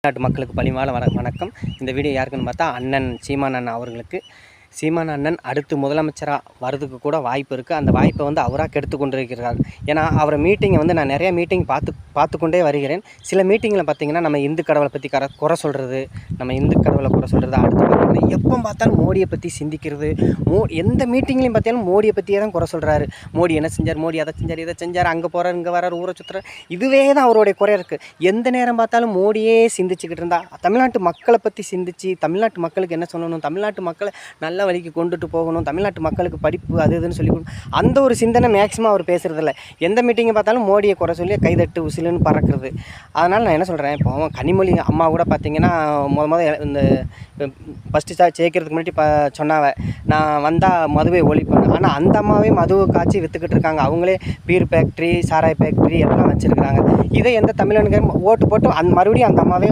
நாட்டு மக்களுக்கு பணிவான வணக்கம். இந்த வீடியோ யாருக்குன்னு பார்த்தா அண்ணன் சீமான் அண்ணன் அவர்களுக்கு. சீமான் அண்ணன் அடுத்து முதலமைச்சராக வரதுக்கு கூட வாய்ப்பு இருக்குது. அந்த வாய்ப்பை அவராக கெடுத்து கொண்டிருக்கிறார். ஏன்னா அவரை மீட்டிங்கை நான் நிறையா மீட்டிங் பார்த்து கொண்டே வருகிறேன். சில மீட்டிங்கில் பார்த்திங்கன்னா நம்ம இந்து கடவுளை பற்றி குறை சொல்கிறது, அடுத்து பார்த்திங்கன்னா எப்போ பார்த்தாலும் மோடியை பற்றி சிந்திக்கிறது. எந்த மீட்டிங்லையும் பார்த்தாலும் மோடியை பற்றியே தான் குறை சொல்கிறாரு. மோடி என்ன செஞ்சார், மோடி அதை செஞ்சார், இதை செஞ்சார், அங்கே போகிறார், இங்கே வரார், ஊரை சுற்றுறார். இதுவே தான் அவருடைய குறை இருக்குது. எந்த நேரம் பார்த்தாலும் மோடியே சிந்திச்சுக்கிட்டு இருந்தால் தமிழ்நாட்டு மக்களை பற்றி சிந்திச்சு தமிழ்நாட்டு மக்களுக்கு என்ன சொல்லணும், தமிழ்நாட்டு மக்களை நல்ல வழிக்கு கொண்டுட்டு போகணும், தமிழ்நாட்டு மக்களுக்கு படிப்பு அது இதுன்னு சொல்லி அந்த ஒரு சிந்தனை மேக்ஸிமம் அவர் பேசுகிறதில்ல. எந்த மீட்டிங்கை பார்த்தாலும் மோடியை குறை சொல்லி கைதட்டு உசிலுன்னு பறக்கிறது. அதனால் நான் என்ன சொல்கிறேன், இப்போ கனிமொழி அம்மா கூட பார்த்திங்கன்னா இந்த ஃபஸ்ட்டு சேர்க்கறதுக்கு முன்னாடி சொன்னாவ நான் வந்தால் மதுவை ஒழிப்பேன். ஆனால் அந்த அம்மாவே மதுவை காய்ச்சி விற்றுக்கிட்டு இருக்காங்க. அவங்களே பீர் ஃபேக்ட்ரி, சாராய் ஃபேக்ட்ரி எல்லாம் வச்சுருக்கிறாங்க. இதை எந்த தமிழனுக்கு ஓட்டு போட்டு மறுபடியும் அந்த அம்மாவே